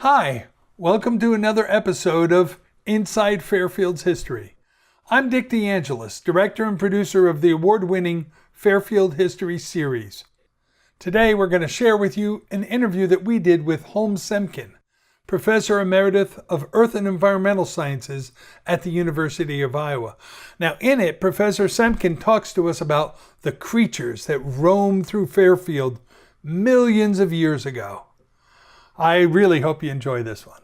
Hi, welcome to another episode of Inside Fairfield's History. I'm Dick DeAngelis, director and producer of the award-winning Fairfield History series. Today we're going to share with you an interview that we did with Holmes Semkin, Professor Emeritus of Earth and Environmental Sciences at the University of Iowa. Now in it, Professor Semkin talks to us about the creatures that roamed through Fairfield millions of years ago. I really hope you enjoy this one.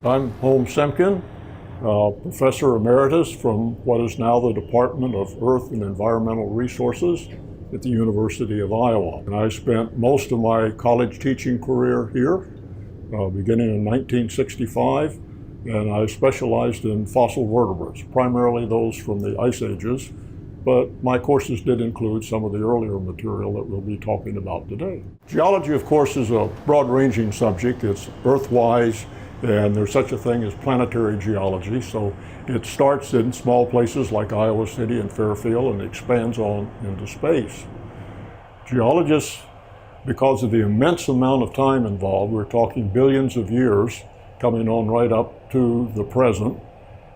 I'm Holmes Semkin, Professor Emeritus from what is now the Department of Earth and Environmental Resources at the University of Iowa. And I spent most of my college teaching career here, beginning in 1965, and I specialized in fossil vertebrates, primarily those from the ice ages, but my courses did include some of the earlier material that we'll be talking about today. Geology, of course, is a broad-ranging subject. It's earth-wise, and there's such a thing as planetary geology, so it starts in small places like Iowa City and Fairfield and expands on into space. Geologists, because of the immense amount of time involved, we're talking billions of years coming on right up to the present,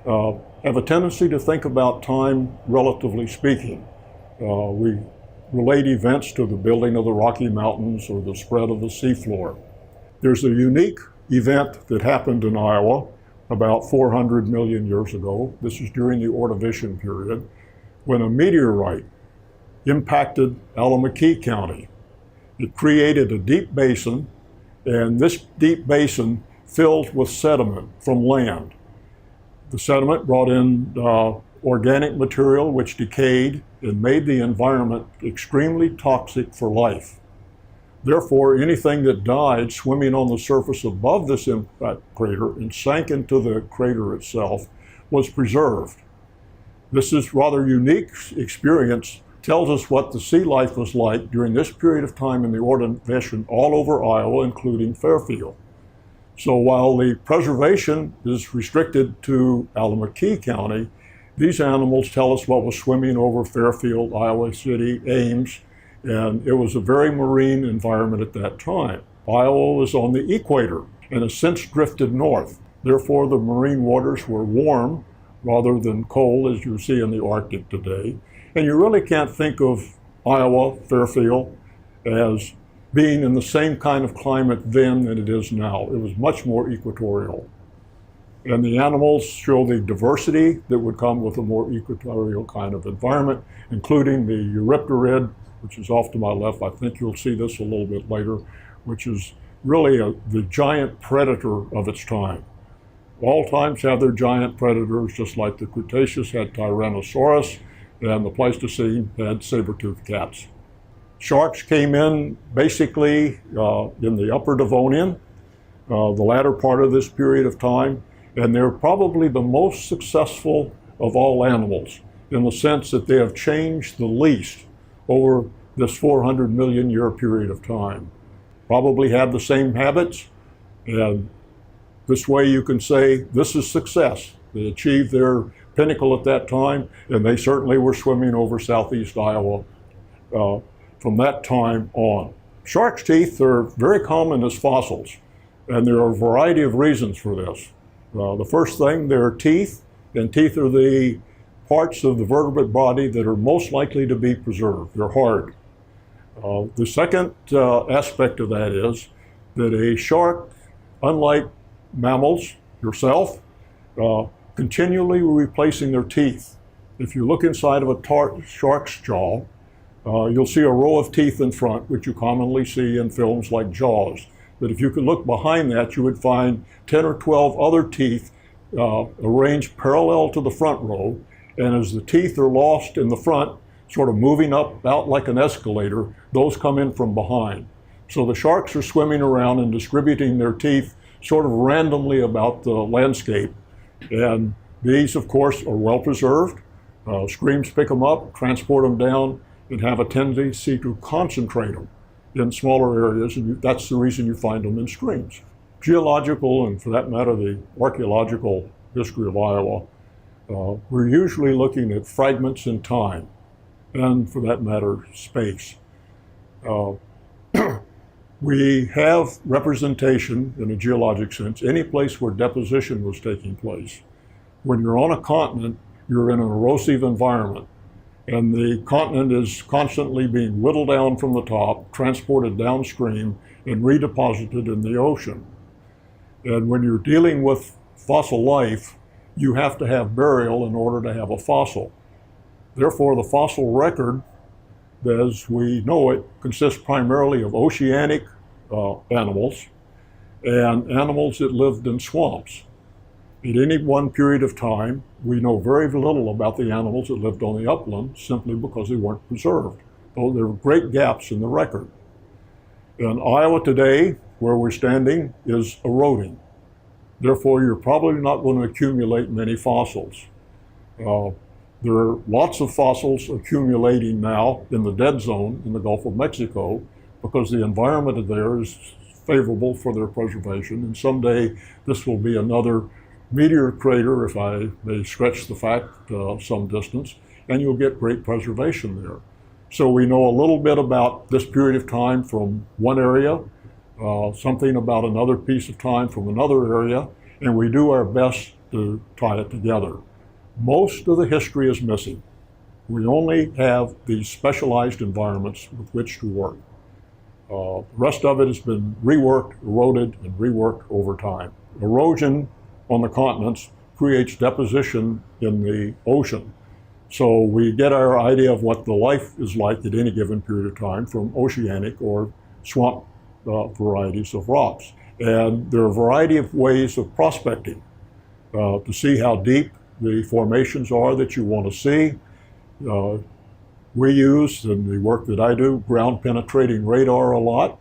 have a tendency to think about time relatively speaking. We relate events to the building of the Rocky Mountains or the spread of the seafloor. There's a unique event that happened in Iowa about 400 million years ago. This is during the Ordovician period, when a meteorite impacted Alameda County. It created a deep basin, and this deep basin filled with sediment from land. The sediment brought in organic material which decayed and made the environment extremely toxic for life. Therefore, anything that died swimming on the surface above this impact crater and sank into the crater itself was preserved. This is rather unique experience, tells us what the sea life was like during this period of time in the Ordovician all over Iowa, including Fairfield. So while the preservation is restricted to Alameda County, these animals tell us what was swimming over Fairfield, Iowa City, Ames, and it was a very marine environment at that time. Iowa was on the equator and has since drifted north. Therefore, the marine waters were warm rather than cold, as you see in the Arctic today. And you really can't think of Iowa, Fairfield, as being in the same kind of climate then than it is now. It was much more equatorial. And the animals show the diversity that would come with a more equatorial kind of environment, including the Eurypterid, which is off to my left. I think you'll see this a little bit later, which is really the giant predator of its time. All times have their giant predators, just like the Cretaceous had Tyrannosaurus and the Pleistocene had saber-toothed cats. Sharks came in basically in the Upper Devonian, the latter part of this period of time, and they're probably the most successful of all animals in the sense that they have changed the least over this 400 million year period of time. Probably have the same habits, and this way you can say this is success. They achieved their pinnacle at that time, and they certainly were swimming over southeast Iowa from that time on. Shark's teeth are very common as fossils, and there are a variety of reasons for this. The first thing, they're teeth, and teeth are the parts of the vertebrate body that are most likely to be preserved. They're hard. The second aspect of that is that a shark, unlike mammals, yourself, continually replacing their teeth. If you look inside of a shark's jaw, you'll see a row of teeth in front, which you commonly see in films like Jaws. But if you could look behind that, you would find 10 or 12 other teeth arranged parallel to the front row. And as the teeth are lost in the front, sort of moving up out like an escalator, those come in from behind. So the sharks are swimming around and distributing their teeth sort of randomly about the landscape. And These, of course, are well preserved. Streams pick them up, transport them down, and have a tendency to concentrate them in smaller areas, and that's the reason you find them in streams. Geological, and for that matter, the archaeological history of Iowa, we're usually looking at fragments in time, and for that matter, space. We have representation in a geologic sense, any place where deposition was taking place. When you're on a continent, you're in an erosive environment, and the continent is constantly being whittled down from the top, transported downstream, and redeposited in the ocean. And when you're dealing with fossil life, you have to have burial in order to have a fossil. Therefore, the fossil record, as we know it, consists primarily of oceanic animals and animals that lived in swamps. At any one period of time, we know very little about the animals that lived on the upland simply because they weren't preserved. So there are great gaps in the record. And Iowa today, where we're standing, is eroding. Therefore, you're probably not going to accumulate many fossils. There are lots of fossils accumulating now in the dead zone in the Gulf of Mexico because the environment there is favorable for their preservation. And someday this will be another meteor crater, if I may stretch the fact some distance, and you'll get great preservation there. So we know a little bit about this period of time from one area, something about another piece of time from another area, and we do our best to tie it together. Most of the history is missing. We only have these specialized environments with which to work. The rest of it has been reworked, eroded, and reworked over time. Erosion on the continents creates deposition in the ocean. So we get our idea of what the life is like at any given period of time from oceanic or swamp varieties of rocks. And there are a variety of ways of prospecting to see how deep the formations are that you want to see. We use, in the work that I do, ground penetrating radar a lot.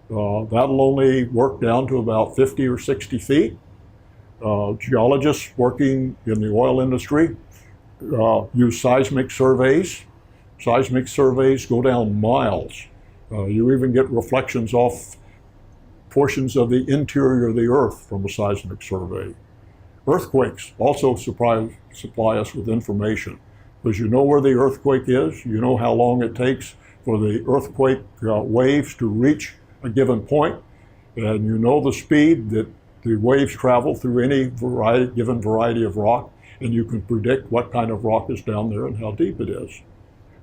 That'll only work down to about 50 or 60 feet. Geologists working in the oil industry use seismic surveys. Seismic surveys go down miles. You even get reflections off portions of the interior of the earth from a seismic survey. Earthquakes also supply us with information, because you know where the earthquake is, you know how long it takes for the earthquake waves to reach a given point, and you know the speed that the waves travel through any given variety of rock, and you can predict what kind of rock is down there and how deep it is.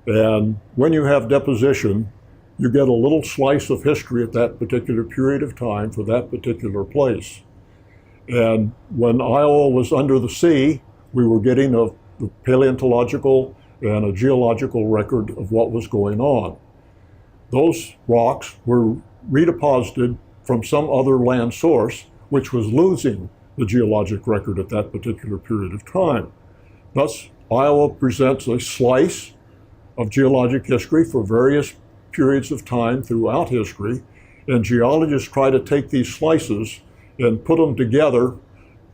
And when you have deposition, you get a little slice of history at that particular period of time for that particular place. And when Iowa was under the sea, we were getting a paleontological and a geological record of what was going on. Those rocks were redeposited from some other land source, which was losing the geologic record at that particular period of time. Thus, Iowa presents a slice of geologic history for various periods of time throughout history, and geologists try to take these slices and put them together,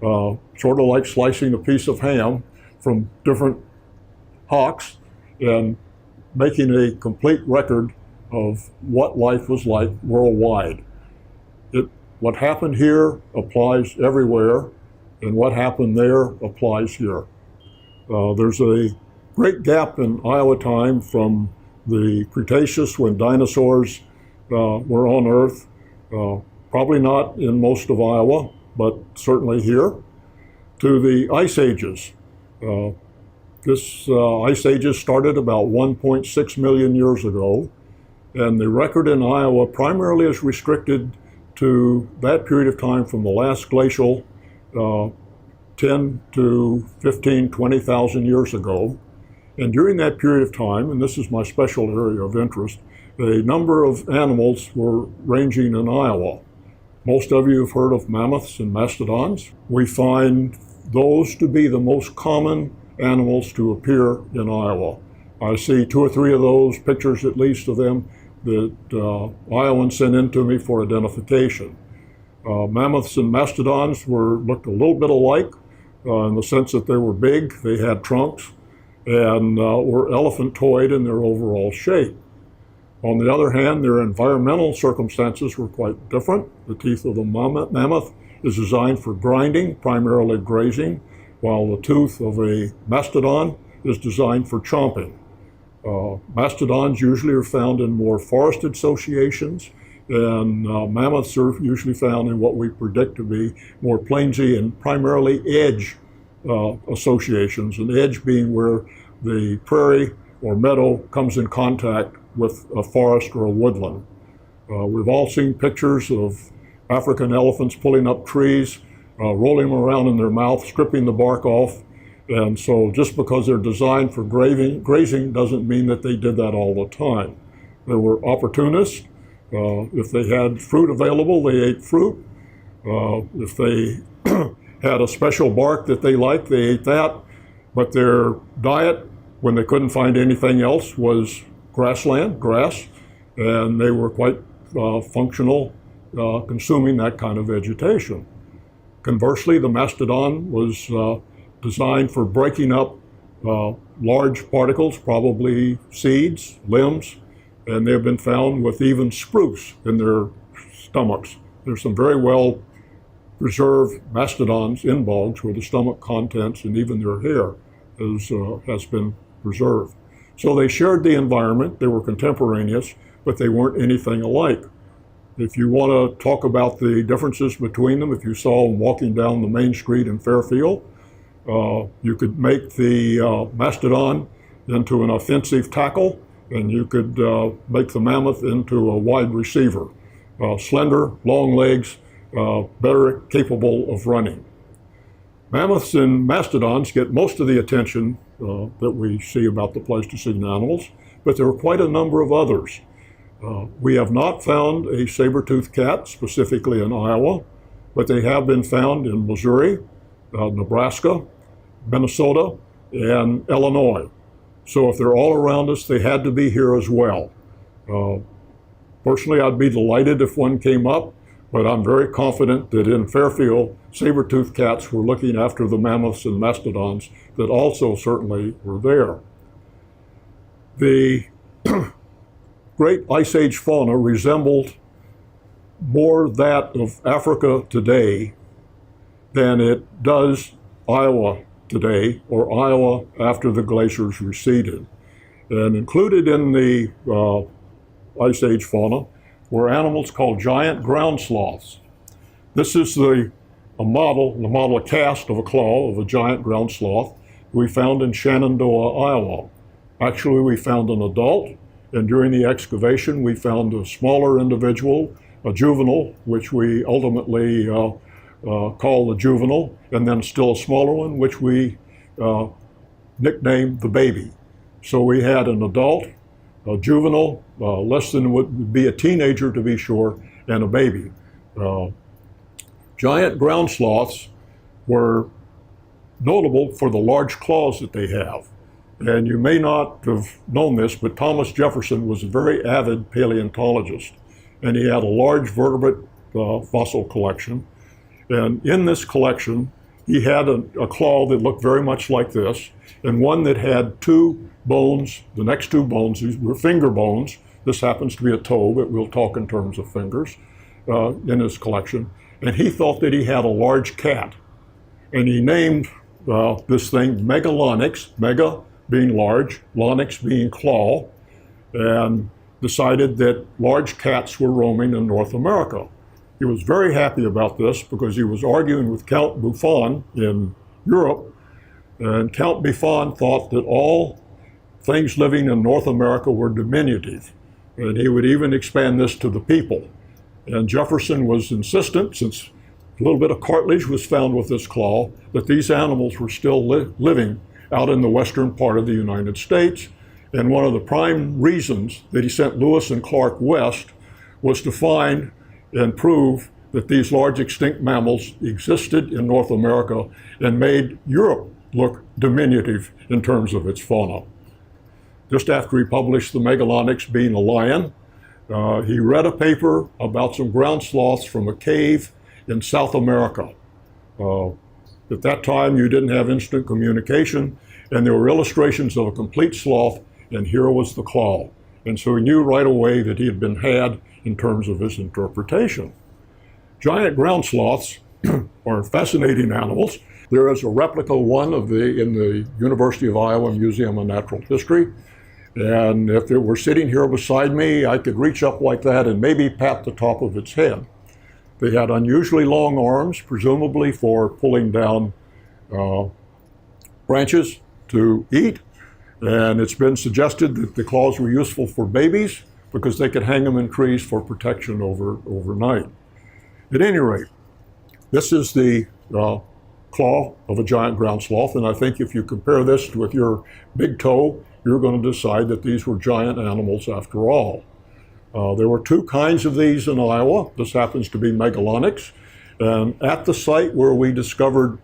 sort of like slicing a piece of ham from different hocks and making a complete record of what life was like worldwide. What happened here applies everywhere, and what happened there applies here. There's a great gap in Iowa time from the Cretaceous, when dinosaurs were on Earth, probably not in most of Iowa, but certainly here, to the Ice Ages. This Ice Ages started about 1.6 million years ago, and the record in Iowa primarily is restricted to that period of time from the last glacial 10 to 15, 20,000 years ago. And during that period of time, and this is my special area of interest, a number of animals were ranging in Iowa. Most of you have heard of mammoths and mastodons. We find those to be the most common animals to appear in Iowa. I see 2 or 3 of those, pictures at least of them, that Iowans sent in to me for identification. Mammoths and mastodons looked a little bit alike. in the sense that they were big, they had trunks, and were elephantoid in their overall shape. On the other hand, their environmental circumstances were quite different. The teeth of the mammoth is designed for grinding, primarily grazing, while the tooth of a mastodon is designed for chomping. Mastodons usually are found in more forested associations, and mammoths are usually found in what we predict to be more plainsy and primarily edge associations, and edge being where the prairie or meadow comes in contact with a forest or a woodland. We've all seen pictures of African elephants pulling up trees, rolling them around in their mouth, stripping the bark off. And so just because they're designed for grazing doesn't mean that they did that all the time. They were opportunists. If they had fruit available, they ate fruit. If they had a special bark that they liked, they ate that. But their diet, when they couldn't find anything else, was grassland, grass, and they were quite functional consuming that kind of vegetation. Conversely, the mastodon was designed for breaking up large particles, probably seeds, limbs, and they have been found with even spruce in their stomachs. There's some very well preserved mastodons in bogs where the stomach contents and even their hair has been preserved. So they shared the environment, they were contemporaneous, but they weren't anything alike. If you want to talk about the differences between them, if you saw them walking down the main street in Fairfield, you could make the mastodon into an offensive tackle, and you could make the mammoth into a wide receiver. Slender, long legs, better capable of running. Mammoths and mastodons get most of the attention that we see about the Pleistocene animals, but there are quite a number of others. We have not found a saber-toothed cat specifically in Iowa, but they have been found in Missouri, Nebraska, Minnesota, and Illinois. So if they're all around us, they had to be here as well. Personally, I'd be delighted if one came up, but I'm very confident that in Fairfield, saber-toothed cats were looking after the mammoths and mastodons that also certainly were there. The Great Ice Age fauna resembled more that of Africa today than it does Iowa today, or Iowa after the glaciers receded. And included in the Ice Age fauna were animals called giant ground sloths. This is the model, a cast of a claw of a giant ground sloth we found in Shenandoah, Iowa. Actually, we found an adult, and during the excavation, we found a smaller individual, a juvenile, which we ultimately call the juvenile, and then still a smaller one, which we nicknamed the baby. So we had an adult, a juvenile, less than would be a teenager to be sure, and a baby. Giant ground sloths were notable for the large claws that they have. And you may not have known this, but Thomas Jefferson was a very avid paleontologist, and he had a large vertebrate fossil collection. And in this collection, he had a claw that looked very much like this, and one that had two bones, the next two bones, these were finger bones. This happens to be a toe, but we'll talk in terms of fingers in his collection. And he thought that he had a large cat. And he named this thing Megalonyx, mega being large, lonix being claw, and decided that large cats were roaming in North America. He was very happy about this because he was arguing with Count Buffon in Europe, and Count Buffon thought that all things living in North America were diminutive, and he would even expand this to the people. And Jefferson was insistent, since a little bit of cartilage was found with this claw, that these animals were still living out in the western part of the United States. And one of the prime reasons that he sent Lewis and Clark west was to find and prove that these large extinct mammals existed in North America and made Europe look diminutive in terms of its fauna. Just after he published the Megalonyx being a lion, he read a paper about some ground sloths from a cave in South America. At that time, you didn't have instant communication, and there were illustrations of a complete sloth, and here was the claw. And so he knew right away that he had been had in terms of his interpretation. Giant ground sloths are fascinating animals. There is a replica one in the University of Iowa Museum of Natural History. And if it were sitting here beside me, I could reach up like that and maybe pat the top of its head. They had unusually long arms, presumably for pulling down branches to eat. And it's been suggested that the claws were useful for babies because they could hang them in trees for protection overnight. At any rate, this is the claw of a giant ground sloth, and I think if you compare this with your big toe, you're going to decide that these were giant animals after all. There were two kinds of these in Iowa. This happens to be megalonyx, and at the site where we discovered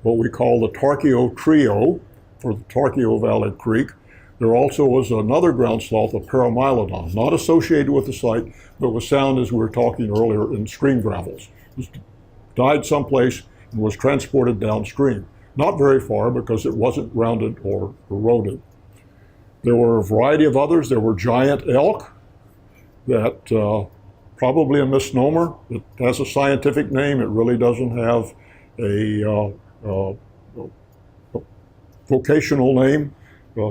what we call the Tarkio Trio for the Tarkio Valley Creek, there also was another ground sloth, a paramylodon, not associated with the site, but was found, as we were talking earlier, in stream gravels. It died someplace and was transported downstream. Not very far because it wasn't rounded or eroded. There were a variety of others. There were giant elk, that probably a misnomer. It has a scientific name. It really doesn't have a vocational name,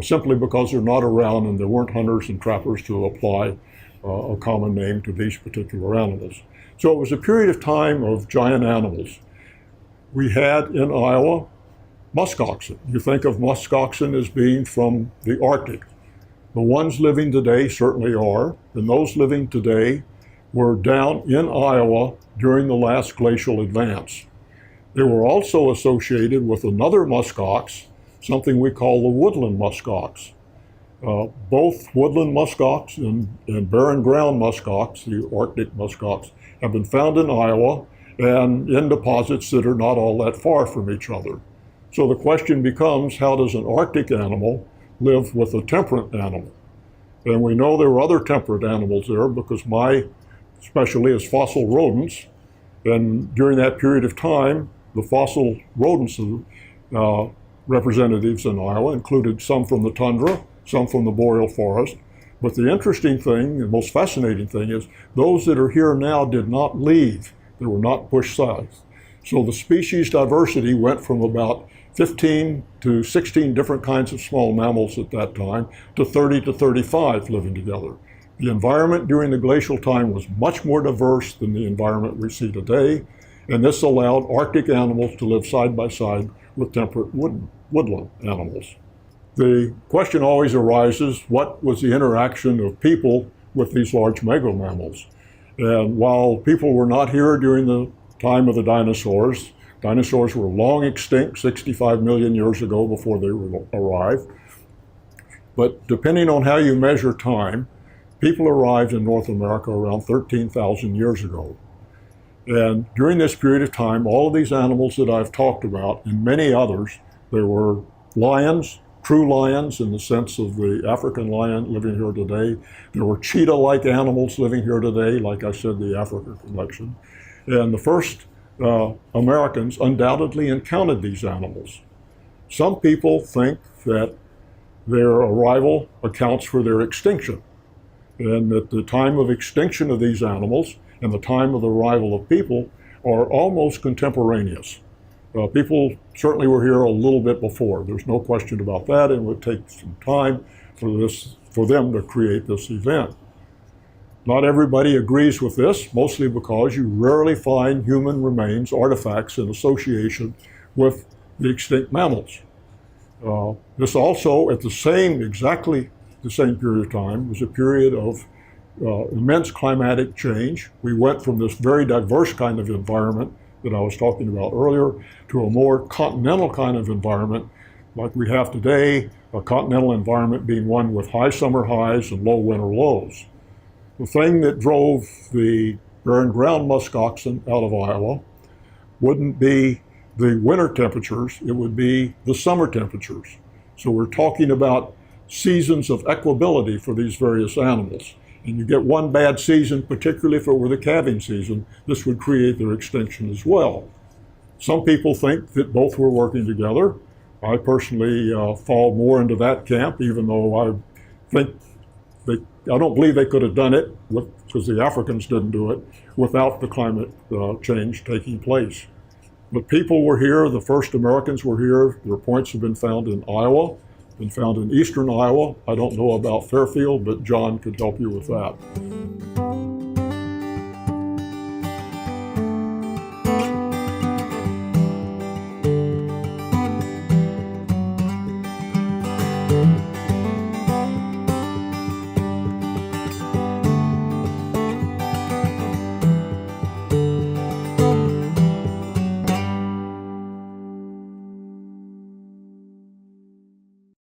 simply because they're not around and there weren't hunters and trappers to apply a common name to these particular animals. So it was a period of time of giant animals. We had in Iowa musk oxen. You think of musk oxen as being from the Arctic. The ones living today certainly are, and those living today were down in Iowa during the last glacial advance. They were also associated with another musk ox, something we call the woodland musk ox. Both woodland musk ox and barren ground musk ox, the Arctic musk ox, have been found in Iowa and in deposits that are not all that far from each other. So the question becomes, how does an Arctic animal live with a temperate animal? And we know there were other temperate animals there because my specialty is fossil rodents. And during that period of time, the fossil rodents representatives in Iowa included some from the tundra, some from the boreal forest. But the interesting thing, the most fascinating thing is those that are here now did not leave. They were not pushed south. So the species diversity went from about 15 to 16 different kinds of small mammals at that time to 30 to 35 living together. The environment during the glacial time was much more diverse than the environment we see today, and this allowed Arctic animals to live side by side with temperate woodland animals. The question always arises, what was the interaction of people with these large megomammals? And while people were not here during the time of the dinosaurs were long extinct 65 million years ago before they arrived. But depending on how you measure time, people arrived in North America around 13,000 years ago. And during this period of time, all of these animals that I've talked about, and many others, there were lions, true lions in the sense of the African lion living here today. There were cheetah-like animals living here today, like I said, the Africa collection. And the first Americans undoubtedly encountered these animals. Some people think that their arrival accounts for their extinction, and that the time of extinction of these animals and the time of the arrival of people are almost contemporaneous. People certainly were here a little bit before. There's no question about that, and it would take some time for them to create this event. Not everybody agrees with this, mostly because you rarely find human remains, artifacts, in association with the extinct mammals. This also, at exactly the same period of time, was a period of immense climatic change. We went from this very diverse kind of environment that I was talking about earlier to a more continental kind of environment like we have today, a continental environment being one with high summer highs and low winter lows. The thing that drove the barren ground musk oxen out of Iowa wouldn't be the winter temperatures, it would be the summer temperatures. So we're talking about seasons of equability for these various animals. And you get one bad season, particularly if it were the calving season, this would create their extinction as well. Some people think that both were working together. I personally fall more into that camp, even though I don't believe they could have done it because the Africans didn't do it without the climate change taking place. But people were here, the first Americans were here. Their points have been found in Iowa, been found in eastern Iowa. I don't know about Fairfield, but John could help you with that.